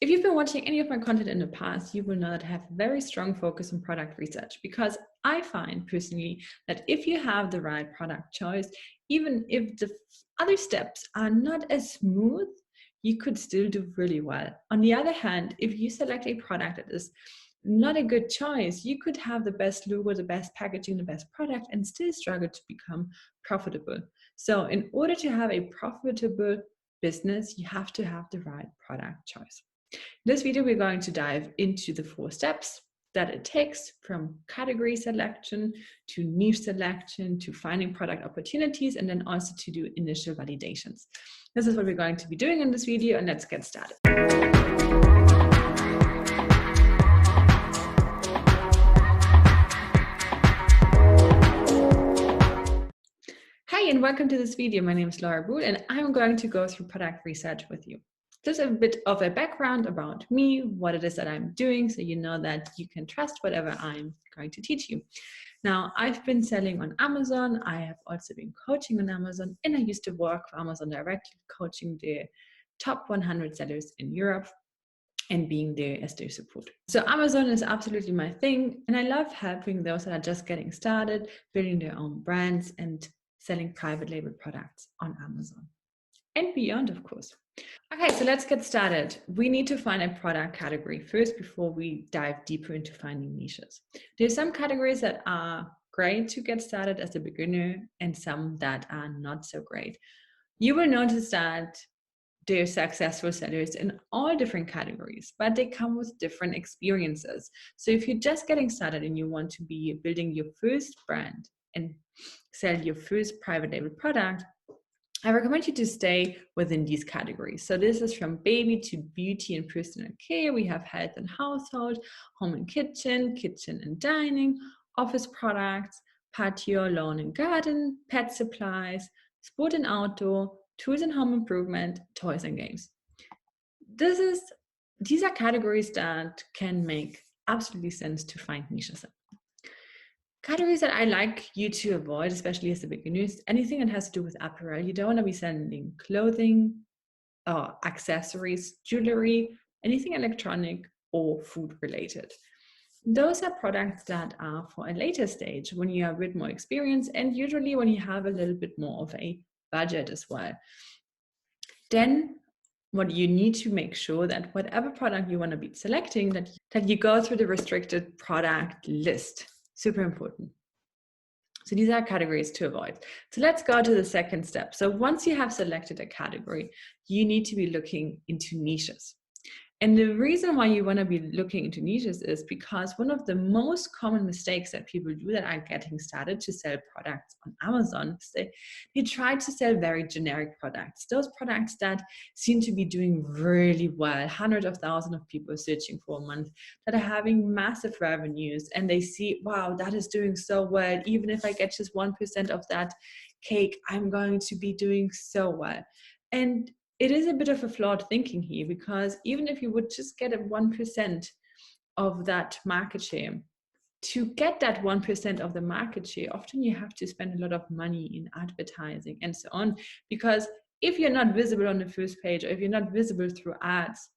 If you've been watching any of my content in the past, you will know that I have a very strong focus on product research, because I find personally that if you have the right product choice, even if the other steps are not as smooth, you could still do really well. On the other hand, if you select a product that is not a good choice, you could have the best logo, the best packaging, the best product, and still struggle to become profitable. So in order to have a profitable business, you have to have the right product choice. In this video, we're going to dive into the 4 steps that it takes, from category selection to niche selection to finding product opportunities, and then also to do initial validations. This is what we're going to be doing in this video, and let's get started. Hi, and welcome to this video. My name is Laura Buhl, and I'm going to go through product research with you. Just a bit of a background about me, what it is that I'm doing, so you know that you can trust whatever I'm going to teach you. Now, I've been selling on Amazon. I have also been coaching on Amazon, and I used to work for Amazon directly, coaching the top 100 sellers in Europe and being there as their support. So Amazon is absolutely my thing, and I love helping those that are just getting started, building their own brands and selling private label products on Amazon and beyond, of course. Okay, so let's get started. We need to find a product category first before we dive deeper into finding niches. There's some categories that are great to get started as a beginner and some that are not so great. You will notice that there are successful sellers in all different categories, but they come with different experiences. So if you're just getting started and you want to be building your first brand and sell your first private label product, I recommend you to stay within these categories. So this is from baby to beauty and personal care. We have health and household, home and kitchen, kitchen and dining, office products, patio, lawn and garden, pet supplies, sport and outdoor, tools and home improvement, toys and games. These are categories that can make absolutely sense to find niches in. Categories that I like you to avoid, especially as a beginner, anything that has to do with apparel. You don't want to be selling clothing, accessories, jewelry, anything electronic or food related. Those are products that are for a later stage when you have a bit more experience, and usually when you have a little bit more of a budget as well. Then what you need to make sure that whatever product you want to be selecting, that you go through the restricted product list. Super important. So these are categories to avoid. So let's go to the second step. So once you have selected a category, you need to be looking into niches. And the reason why you want to be looking into niches is because one of the most common mistakes that people do that are getting started to sell products on Amazon is they try to sell very generic products. Those products that seem to be doing really well, hundreds of thousands of people searching for a month, that are having massive revenues, and they see, wow, that is doing so well. Even if I get just 1% of that cake, I'm going to be doing so well. And it is a bit of a flawed thinking here, because even if you would just get a 1% of that market share, to get that 1% of the market share, often you have to spend a lot of money in advertising and so on, because if you're not visible on the first page, or if you're not visible through ads,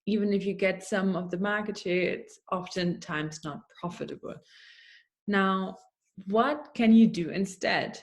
even if you get some of the market share, it's oftentimes not profitable. Now, what can you do instead?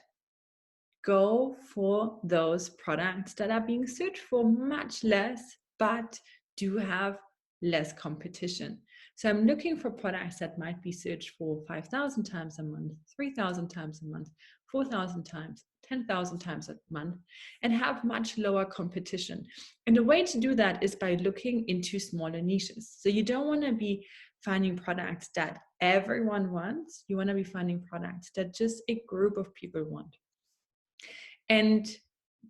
Go for those products that are being searched for much less, but do have less competition. So I'm looking for products that might be searched for 5,000 times a month, 3,000 times a month, 4,000 times, 10,000 times a month, and have much lower competition. And the way to do that is by looking into smaller niches. So you don't want to be finding products that everyone wants. You want to be finding products that just a group of people want. And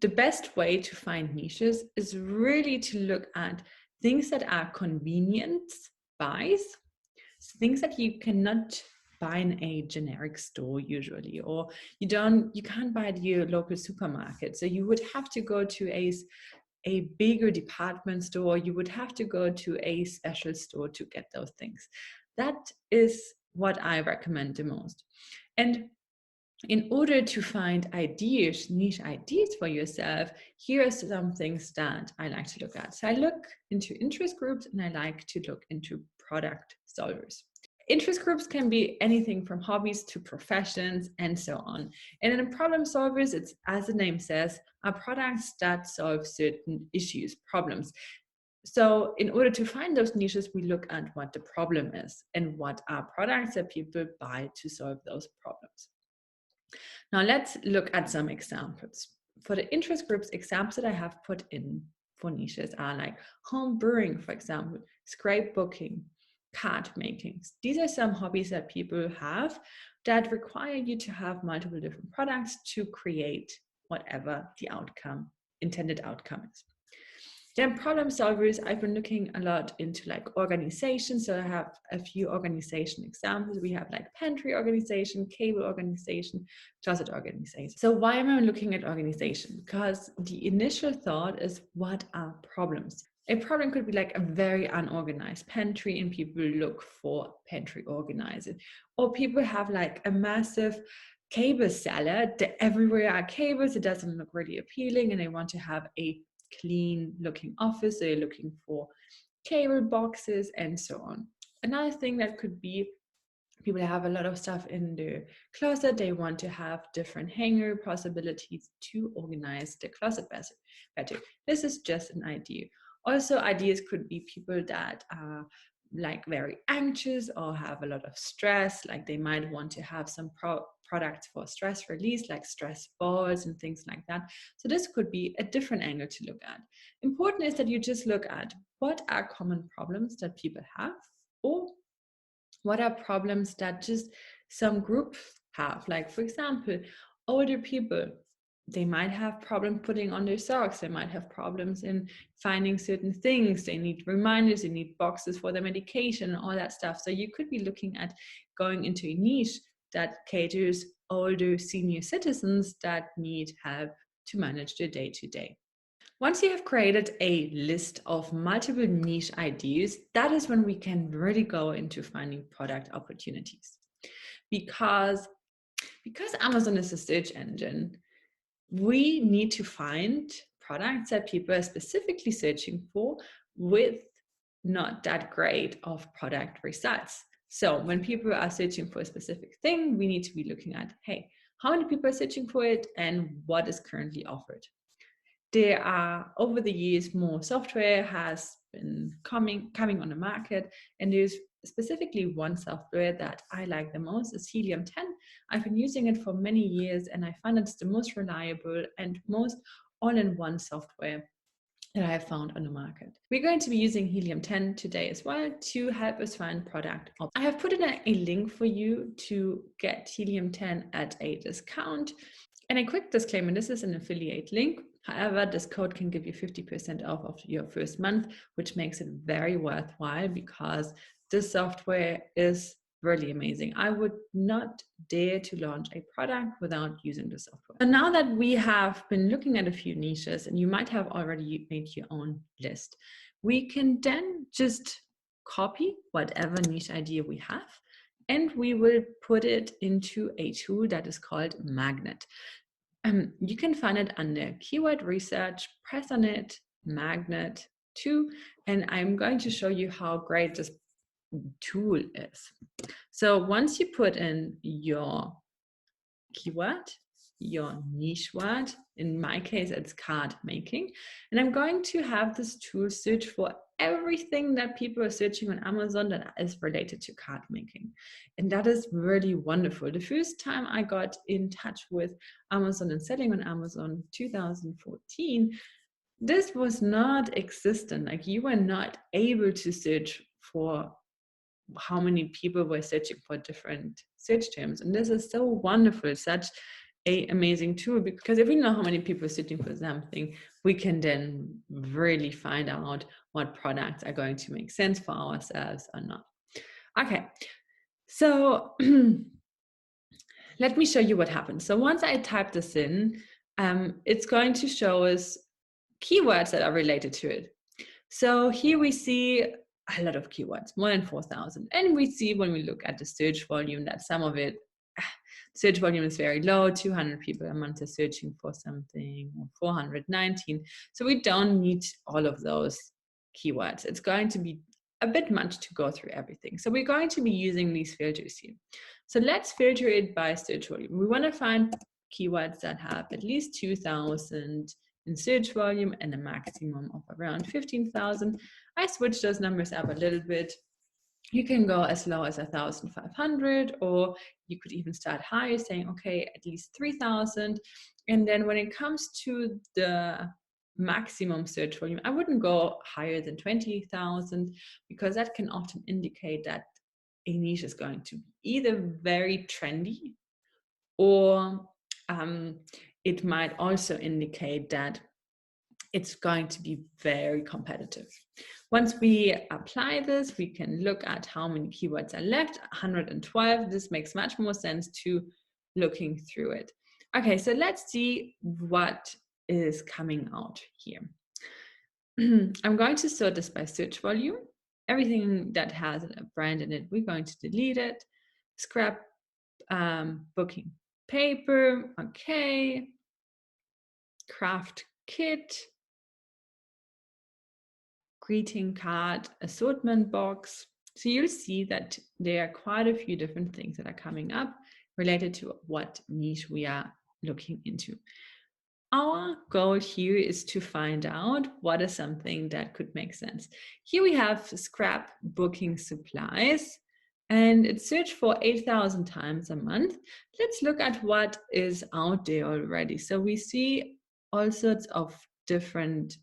the best way to find niches is really to look at things that are convenience buys, things that you cannot buy in a generic store usually, or you can't buy at your local supermarket. So you would have to go to a bigger department store. You would have to go to a special store to get those things. That is what I recommend the most. And in order to find ideas, niche ideas for yourself, here are some things that I like to look at. So I look into interest groups and I like to look into product solvers. Interest groups can be anything from hobbies to professions and so on. And in problem solvers, it's, as the name says, are products that solve certain issues, problems. So in order to find those niches, we look at what the problem is and what are products that people buy to solve those problems. Now let's look at some examples. For the interest groups, examples that I have put in for niches are like home brewing, for example, scrapbooking, card making. These are some hobbies that people have that require you to have multiple different products to create whatever the intended outcome is. Then problem solvers, I've been looking a lot into like organization. So I have a few organization examples. We have like pantry organization, cable organization, closet organization. So why am I looking at organization? Because the initial thought is, what are problems? A problem could be like a very unorganized pantry and people look for pantry organizers. Or people have like a massive cable salad that everywhere are cables. It doesn't look really appealing and they want to have a clean looking office. They're looking for cable boxes and so on. Another thing that could be, people have a lot of stuff in the closet. They want to have different hanger possibilities to organize the closet better. This is just an idea. Also, ideas could be people that are like very anxious or have a lot of stress, like they might want to have some products for stress release, like stress balls and things like that. So this could be a different angle to look at. Important is that you just look at what are common problems that people have, or what are problems that just some groups have. Like for example, older people, they might have problems putting on their socks. They might have problems in finding certain things. They need reminders, they need boxes for their medication and all that stuff. So you could be looking at going into a niche that caters older senior citizens that need help to manage their day-to-day. Once you have created a list of multiple niche ideas, that is when we can really go into finding product opportunities. Because Amazon is a search engine, we need to find products that people are specifically searching for with not that great of product results. So when people are searching for a specific thing, we need to be looking at, hey, how many people are searching for it and what is currently offered. There are, over the years, more software has been coming on the market, and there's specifically one software that I like the most is Helium 10. I've been using it for many years and I find it's the most reliable and most all-in-one software that I have found on the market. We're going to be using Helium 10 today as well to help us find product. I have put in a link for you to get Helium 10 at a discount. And a quick disclaimer, this is an affiliate link. However, this code can give you 50% off of your first month, which makes it very worthwhile because this software is really amazing. I would not dare to launch a product without using the software. And now that we have been looking at a few niches, and you might have already made your own list, we can then just copy whatever niche idea we have, and we will put it into a tool that is called Magnet. You can find it under keyword research, press on it, Magnet 2, and I'm going to show you how great this tool is. So once you put in your keyword, your niche word, in my case it's card making, and I'm going to have this tool search for everything that people are searching on Amazon that is related to card making. And that is really wonderful. The first time I got in touch with Amazon and selling on Amazon, 2014, this was not existent. Like, you were not able to search for how many people were searching for different search terms. And this is so wonderful, such an amazing tool, because if we know how many people are searching for something, we can then really find out what products are going to make sense for ourselves or not. Okay, so let me show you what happens. So once I type this in, it's going to show us keywords that are related to it. So here we see a lot of keywords, more than 4,000. And we see when we look at the search volume that some of it, search volume is very low, 200 people a month are searching for something, or 419. So we don't need all of those keywords. It's going to be a bit much to go through everything. So we're going to be using these filters here. So let's filter it by search volume. We want to find keywords that have at least 2,000 in search volume and a maximum of around 15,000. I switched those numbers up a little bit. You can go as low as 1,500, or you could even start high, saying, okay, at least 3,000. And then when it comes to the maximum search volume, I wouldn't go higher than 20,000, because that can often indicate that a niche is going to be either very trendy, or it might also indicate that it's going to be very competitive. Once we apply this, we can look at how many keywords are left, 112. This makes much more sense to looking through it. Okay, so let's see what is coming out here. I'm going to sort this by search volume. Everything that has a brand in it, we're going to delete it. Scrap booking paper, okay. Craft kit, greeting card, assortment box. So you'll see that there are quite a few different things that are coming up related to what niche we are looking into. Our goal here is to find out what is something that could make sense. Here we have scrap booking supplies, and it's searched for 8,000 times a month. Let's look at what is out there already. So we see all sorts of different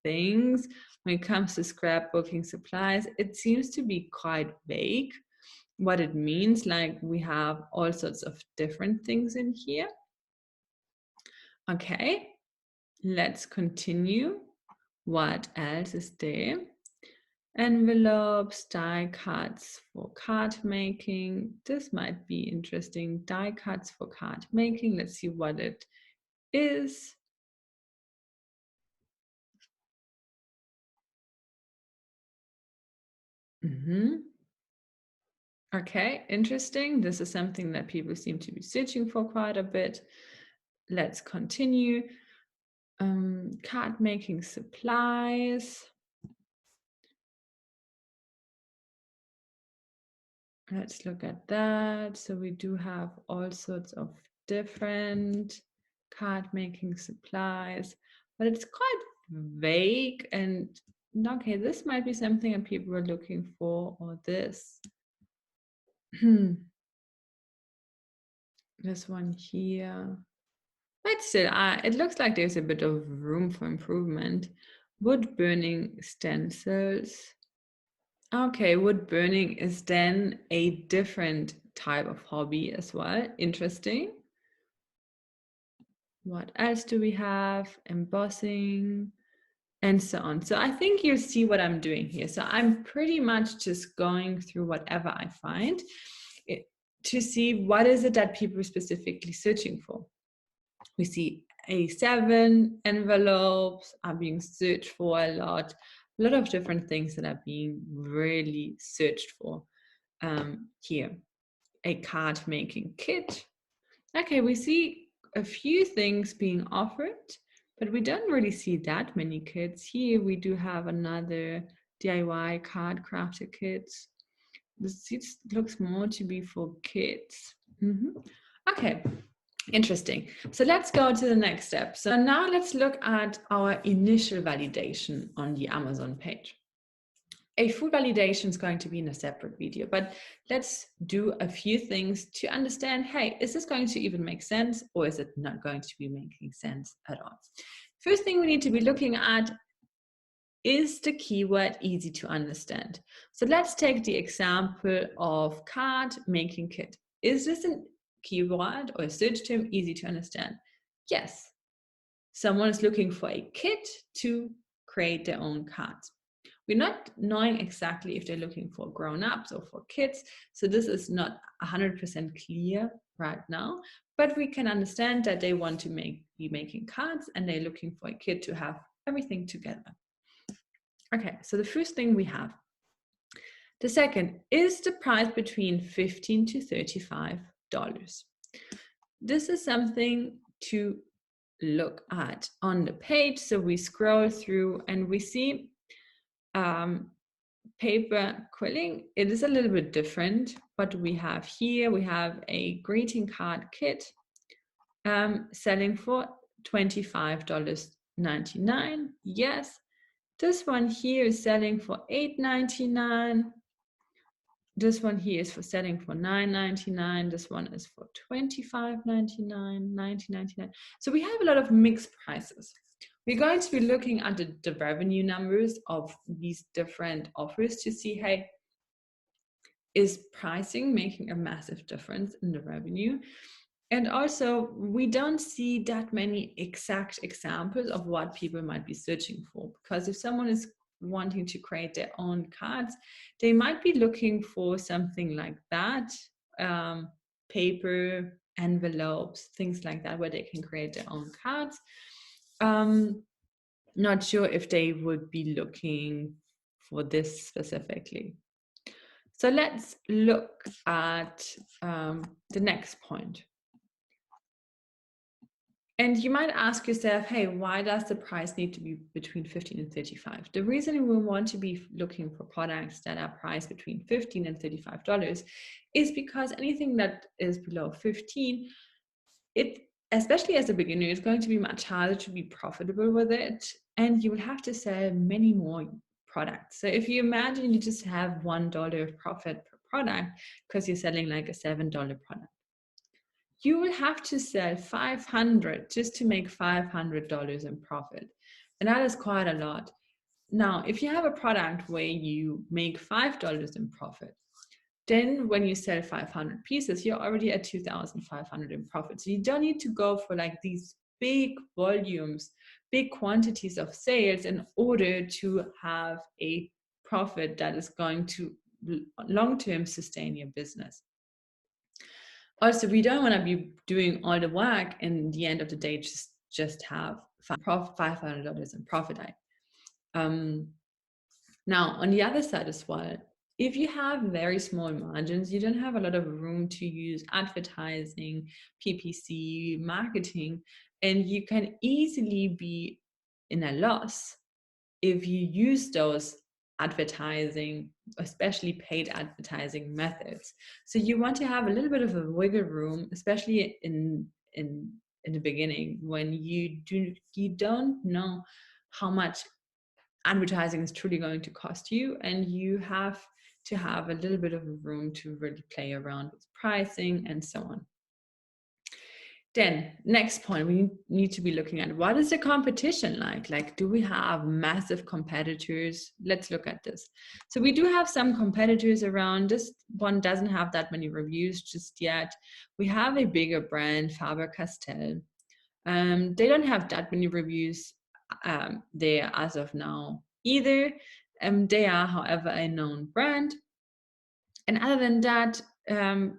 things. When it comes to scrap booking supplies, it seems to be quite vague what it means. Like, we have all sorts of different things in here. Okay, let's continue. What else is there? Envelopes, die cuts for card making. This might be interesting. Die cuts for card making. Let's see what it is. Okay, interesting. This is something that people seem to be searching for quite a bit. Let's continue. Card making supplies. Let's look at that. So we do have all sorts of different card making supplies, but it's quite vague. And okay, this might be something that people are looking for, or this. This one here. But still, it looks like there's a bit of room for improvement. Wood burning stencils. Okay, wood burning is then a different type of hobby as well. Interesting. What else do we have? Embossing and so on. So I think you'll see what I'm doing here. So I'm pretty much just going through whatever I find to see what is it that people are specifically searching for. We see A7 envelopes are being searched for a lot of different things that are being really searched for here. A card making kit. Okay, we see a few things being offered, but we don't really see that many kits. Here we do have another DIY card crafter kits. This looks more to be for kids. Okay. Interesting. So let's go to the next step. So now let's look at our initial validation on the Amazon page. A full validation is going to be in a separate video, but let's do a few things to understand, hey, is this going to even make sense, or is it not going to be making sense at all? First thing we need to be looking at is the keyword easy to understand. So let's take the example of card making kit. Is this a keyword or a search term easy to understand? Yes. Someone is looking for a kit to create their own cards. We're not knowing exactly if they're looking for grown-ups or for kids, so this is not 100% clear right now, but we can understand that they want to be making cards, and they're looking for a kit to have everything together. Okay, so the first thing we have. The second is the price between $15 to $35. This is something to look at on the page. So we scroll through and we see paper quilling. It is a little bit different. What we have here, we have a greeting card kit selling for $25.99. Yes. This one here is selling for $8.99. This one here is for selling for $9.99. This one is for $25.99, $19.99. So we have a lot of mixed prices. We're going to be looking at the revenue numbers of these different offers to see, hey, is pricing making a massive difference in the revenue? And also, we don't see that many exact examples of what people might be searching for, because if someone is wanting to create their own cards, they might be looking for something like that, paper, envelopes, things like that, where they can create their own cards. Not sure if they would be looking for this specifically. So let's look at the next point. And you might ask yourself, hey, why does the price need to be between 15 and 35? The reason we want to be looking for products that are priced between $15 and $35 is because anything that is below 15, it, especially as a beginner, is going to be much harder to be profitable with it. And you will have to sell many more products. So if you imagine you just have $1 of profit per product because you're selling like a $7 product, you will have to sell 500 just to make $500 in profit. And that is quite a lot. Now, if you have a product where you make $5 in profit, then when you sell 500 pieces, you're already at 2,500 in profit. So you don't need to go for like these big volumes, big quantities of sales in order to have a profit that is going to long-term sustain your business. Also, we don't want to be doing all the work and the end of the day just have $500 in profit. Now, on the other side as well, if you have very small margins, you don't have a lot of room to use advertising, PPC, marketing, and you can easily be in a loss if you use those advertising, especially paid advertising methods. So you want to have a little bit of a wiggle room, especially in the beginning, when you don't know how much advertising is truly going to cost you, and you have to have a little bit of room to really play around with pricing and so on. Then next point, we need to be looking at, what is the competition like? Like, do we have massive competitors? Let's look at this. So we do have some competitors around. This one doesn't have that many reviews just yet. We have a bigger brand, Faber-Castell. They don't have that many reviews there as of now either. They are, however, a known brand. And other than that,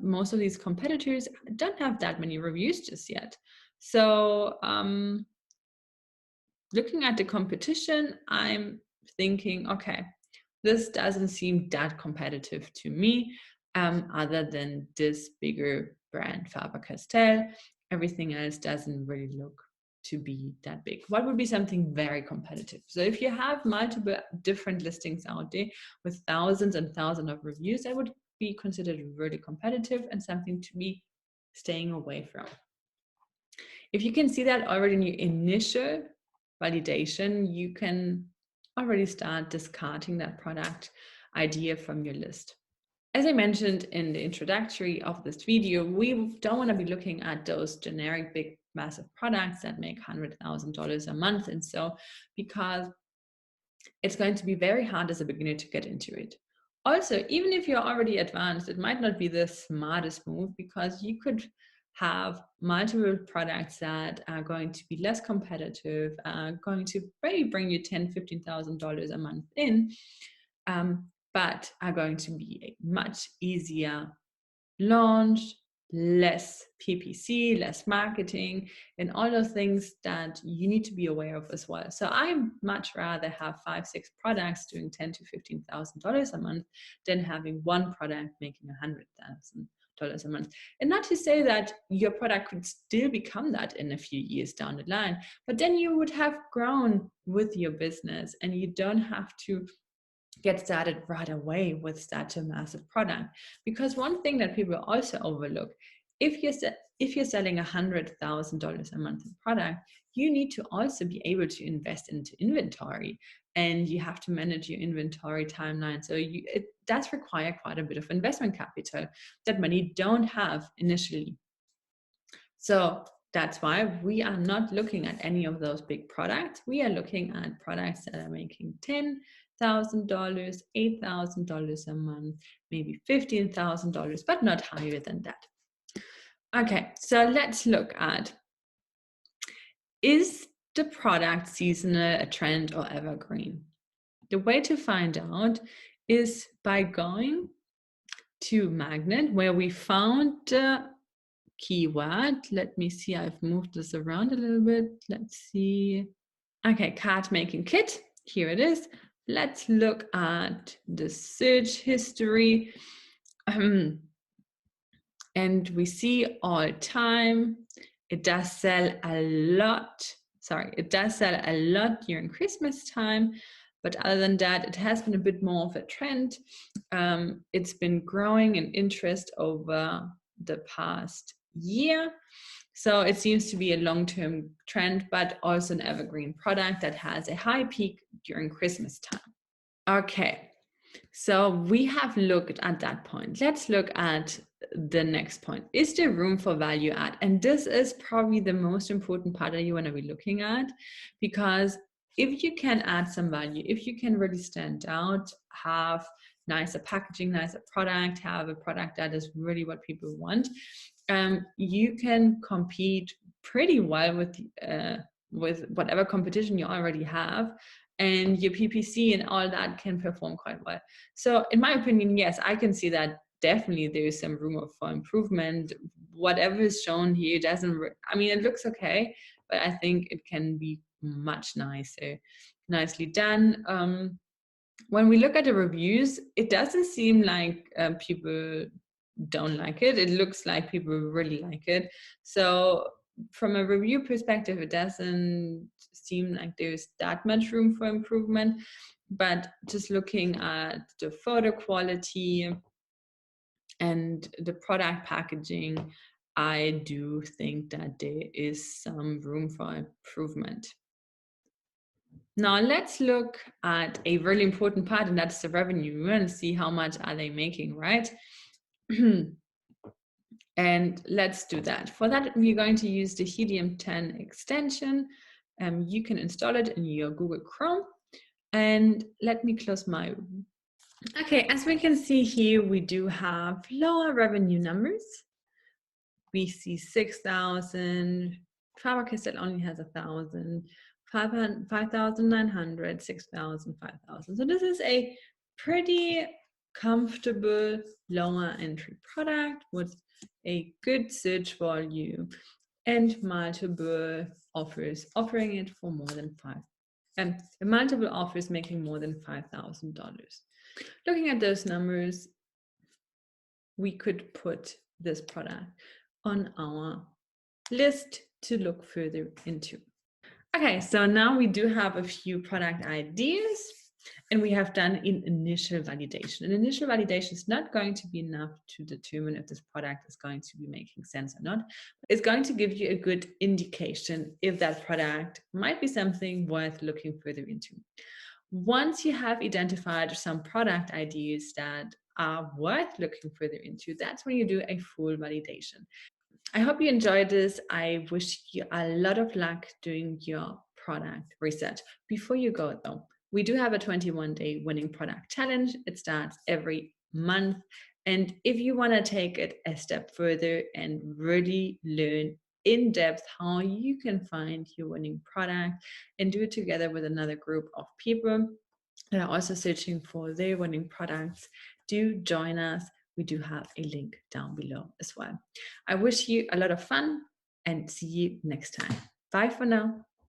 most of these competitors don't have that many reviews just yet. So looking at the competition, I'm thinking, okay, this doesn't seem that competitive to me, other than this bigger brand, Faber-Castell. Everything else doesn't really look to be that big. What would be something very competitive? So if you have multiple different listings out there with thousands and thousands of reviews, that would be considered really competitive and something to be staying away from. If you can see that already in your initial validation, you can already start discarding that product idea from your list. As I mentioned in the introductory of this video, we don't want to be looking at those generic big massive products that make $100,000 a month and so, because it's going to be very hard as a beginner to get into it. Also, even if you're already advanced, it might not be the smartest move, because you could have multiple products that are going to be less competitive, going to maybe bring you $10,000, $15,000 a month in, but are going to be a much easier launch, less PPC, less marketing, and all those things that you need to be aware of as well. So I much rather have 5-6 products doing $10,000 to $15,000 a month than having one product making $100,000 a month. And not to say that your product could still become that in a few years down the line, but then you would have grown with your business and you don't have to get started right away with such a massive product. Because one thing that people also overlook, if you're selling $100,000 a month in product, you need to also be able to invest into inventory, and you have to manage your inventory timeline. So it does require quite a bit of investment capital that many don't have initially. So that's why we are not looking at any of those big products. We are looking at products that are making $10,000, $8,000 a month, maybe $15,000, but not higher than that. Okay, so let's look at, is the product seasonal, a trend, or evergreen? The way to find out is by going to Magnet, where we found the keyword. Let me see, I've moved this around a little bit. Let's see. Okay, card making kit, here it is. Let's look at the search history. And we see all time, it does sell a lot. Sorry, it does sell a lot during Christmas time. But other than that, it has been a bit more of a trend. It's been growing in interest over the past year. So it seems to be a long-term trend, but also an evergreen product that has a high peak during Christmas time. Okay, so we have looked at that point. Let's look at the next point. Is there room for value add? And this is probably the most important part that you want to be looking at, because if you can add some value, if you can really stand out, have nicer packaging, nicer product, have a product that is really what people want, you can compete pretty well with whatever competition you already have, and your PPC and all that can perform quite well. So in my opinion, yes, I can see that definitely there is some room for improvement. Whatever is shown here doesn't, I mean, it looks okay, but I think it can be much nicer, nicely done. When we look at the reviews, it doesn't seem like people don't like it. It looks like people really like it. So from a review perspective, it doesn't seem like there's that much room for improvement. But just looking at the photo quality and the product packaging, I do think that there is some room for improvement. Now let's look at a really important part, and that's the revenue. We want to see how much are they making, right? And let's do that. For that, we're going to use the Helium 10 extension. You can install it in your Google Chrome. And let me close my. Okay, as we can see here, we do have lower revenue numbers. We see 6,000. Faber-Castell only has 1,000. 5,900, 6,000, 5,000. So this is a pretty comfortable lower entry product with a good search volume and multiple offers offering it for more than multiple offers making more than $5,000. Looking at those numbers, we could put this product on our list to look further into. Okay, so now we do have a few product ideas, and we have done an initial validation. An initial validation is not going to be enough to determine if this product is going to be making sense or not. It's going to give you a good indication if that product might be something worth looking further into. Once you have identified some product ideas that are worth looking further into, that's when you do a full validation. I hope you enjoyed this. I wish you a lot of luck doing your product research. Before you go though, we do have a 21-day winning product challenge. It starts every month. And if you want to take it a step further and really learn in depth how you can find your winning product and do it together with another group of people that are also searching for their winning products, do join us. We do have a link down below as well. I wish you a lot of fun and see you next time. Bye for now.